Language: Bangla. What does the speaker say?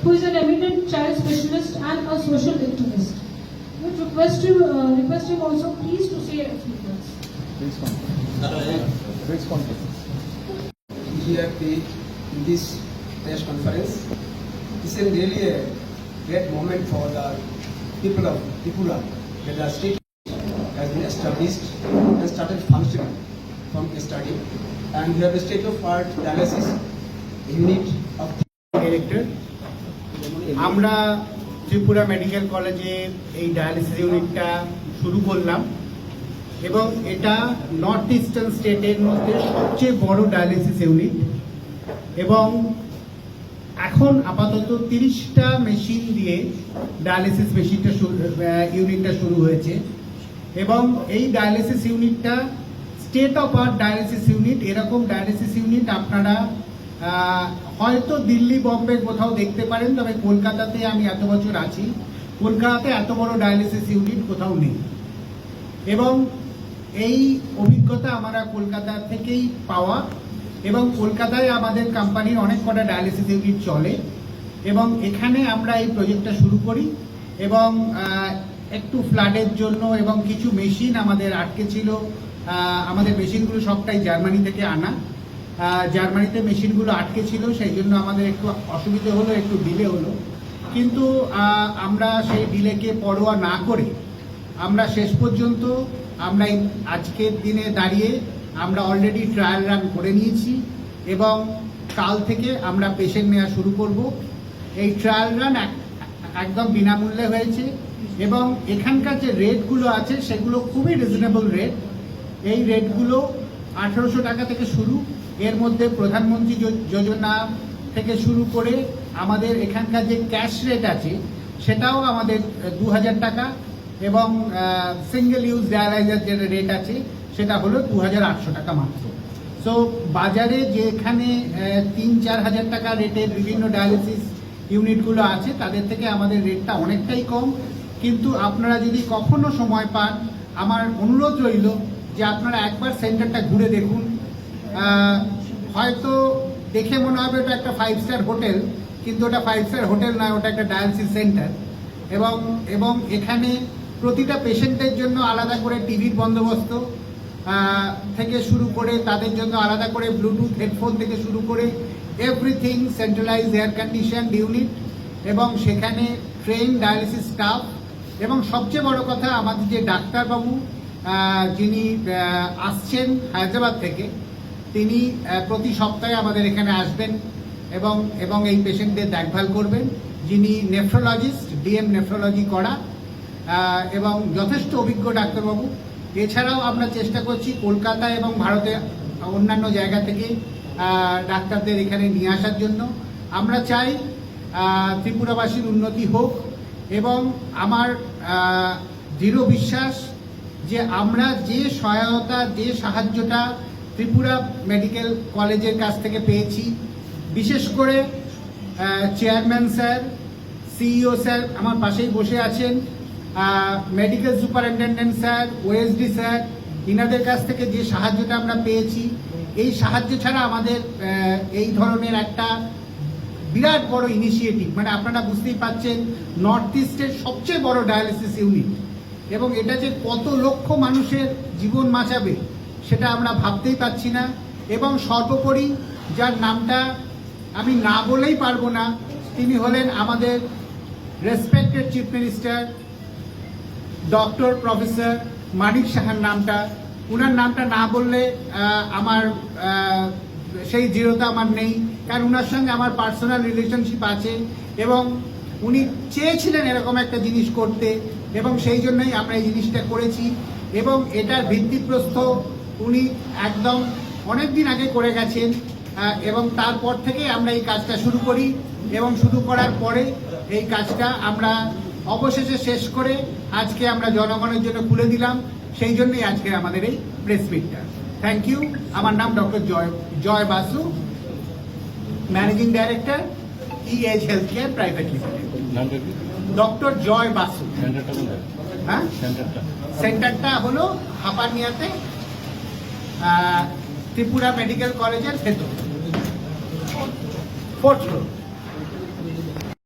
who is an eminent child specialist and a social activist. I would request him also please to say a few words. Please continue. Here in this press conference, this is really a great moment for the people of Tripura, that the state has been established and started functioning from yesterday, and we have a state-of-art dialysis unit of director. আমরা ত্রিপুরা মেডিকেল কলেজে এই ডায়ালিসিস ইউনিটটা শুরু করলাম এবং এটা নর্থ ইস্টার্ন স্টেটের মধ্যে সবচেয়ে বড় ডায়ালিসিস ইউনিট এবং এখন আপাতত 30টা মেশিন দিয়ে ডায়ালিসিস ইউনিটটা শুরু হয়েছে এবং এই ডায়ালিসিস ইউনিটটা state of art dialysis unit. এরকম ডায়ালিসিস ইউনিট আপনারা হয়তো দিল্লি বম্বে কোথাও দেখতে পারেন, তবে কলকাতাতে আমি এত বছর আছি, কলকাতাতে এত বড় ডায়ালিসিস ইউনিট কোথাও নেই এবং এই অভিজ্ঞতা আমরা কলকাতা থেকেই পাওয়া এবং কলকাতায় আমাদের কোম্পানির অনেক কটা ডায়ালিসিস ইউনিট চলে এবং এখানে আমরা এই প্রজেক্টটা শুরু করি এবং একটু ফ্লাডের জন্য এবং কিছু মেশিন আমাদের আটকে ছিল। আমাদের মেশিনগুলো সবটাই জার্মানি থেকে আনা, জার্মানিতে মেশিনগুলো আটকে ছিল, সেই জন্য আমাদের একটু অসুবিধে হলো, একটু ডিলে হলো, কিন্তু আমরা সেই ডিলেকে পরোয়া না করে আমরা শেষ পর্যন্ত আমরা আজকের দিনে দাঁড়িয়ে আমরা অলরেডি ট্রায়াল রান করে নিয়েছি এবং কাল থেকে আমরা পেশেন্ট নেওয়া শুরু করব। এই ট্রায়াল রান একদম বিনামূল্যে হয়েছে এবং এখানকার যে রেটগুলো আছে সেগুলো খুবই রিজনেবল রেট। এই রেটগুলো 1800 টাকা থেকে শুরু, এর মধ্যে প্রধানমন্ত্রী যোজনা থেকে শুরু করে আমাদের এখানকার যে ক্যাশ রেট আছে সেটাও আমাদের 2000 টাকা এবং সিঙ্গেল ইউজ ডায়ালাইজার যে রেট আছে সেটা হলো 2800 টাকা মাত্র। সো বাজারে যেখানে 3-4 হাজার টাকা রেটের বিভিন্ন ডায়ালিসিস ইউনিটগুলো আছে তাদের থেকে আমাদের রেটটা অনেকটাই কম। কিন্তু আপনারা যদি কখনো সময় পান, আমার অনুরোধ রইল যে আপনারা একবার সেন্টারটা ঘুরে দেখুন। হয়তো দেখে মনে হবে ওটা একটা 5 স্টার হোটেল, কিন্তু ওটা 5 স্টার হোটেল নয়, ওটা একটা ডায়ালিসিস সেন্টার এবং এখানে প্রতিটা পেশেন্টের জন্য আলাদা করে টিভির বন্দোবস্ত থেকে শুরু করে তাদের জন্য আলাদা করে ব্লুটুথ হেডফোন থেকে শুরু করে everything, centralise air condition unit এবং সেখানে ট্রেন ডায়ালিসিস স্টাফ এবং সবচেয়ে বড় কথা আমাদের যে ডাক্তারবাবু যিনি আসছেন হায়দ্রাবাদ থেকে, তিনি প্রতি সপ্তাহে আমাদের এখানে আসবেন এবং এই পেশেন্টদের দেখভাল করবেন, যিনি নেফ্রোলজিস্ট, ডিএম নেফ্রোলজি করা এবং যথেষ্ট অভিজ্ঞ ডাক্তারবাবু। এছাড়াও আমরা চেষ্টা করছি কলকাতা এবং ভারতের অন্যান্য জায়গা থেকে ডাক্তারদের এখানে নিয়ে আসার জন্য। আমরা চাই ত্রিপুরাবাসীর উন্নতি হোক এবং আমার দৃঢ় বিশ্বাস যে আমরা যে সহায়তা, যে সাহায্যটা ত্রিপুরা মেডিকেল কলেজের কাছ থেকে পেয়েছি, বিশেষ করে চেয়ারম্যান স্যার, সিইও স্যার আমার পাশেই বসে আছেন, medical superintendent sir, OSD sir, ইনাদের কাছ থেকে যে সাহায্যটা আমরা পেয়েছি, এই সাহায্য ছাড়া আমাদের এই ধরনের একটা বিরাট বড় ইনিশিয়েটিভ, মানে আপনারা বুঝতেই পাচ্ছেন নর্থ ইস্টের সবচেয়ে বড় ডায়ালিসিস ইউনিট এবং এটা যে কত লক্ষ মানুষের জীবন বাঁচাবে সেটা আমরা ভাবতেই পাচ্ছি না। এবং সর্বোপরি যার নামটা আমি না বলেই পারবো না, তিনি হলেন আমাদের respected chief minister doctor professor Manik সাহার নামটা। উনার নামটা না বললে আমার সেই দৃঢ়তা আমার নেই, কারণ উনার সঙ্গে আমার পার্সোনাল রিলেশনশিপ আছে এবং উনি চেয়েছিলেন এরকম একটা জিনিস করতে এবং সেই জন্যই আমরা এই জিনিসটা করেছি এবং এটার ভিত্তিপ্রস্তর উনি একদম অনেক দিন আগে করে গেছেন এবং তারপর থেকে আমরা এই কাজটা শুরু করি এবং শুরু করার পরে এই কাজটা আমরা অবশেষে শেষ করে আজকে আমরা জনগণের জন্য খুলে দিলাম। সেই জন্যই আজকে আমাদের এই প্রেস মিটটা। Thank you. আমার নাম doctor Joy Basu, managing director EH health care private limited. Doctor Joy Basu. হ্যাঁ, সেন্টারটা হলো হাপানিয়াতে, ত্রিপুরা মেডিকেল কলেজের ভেতর, 4th ফ্লোর।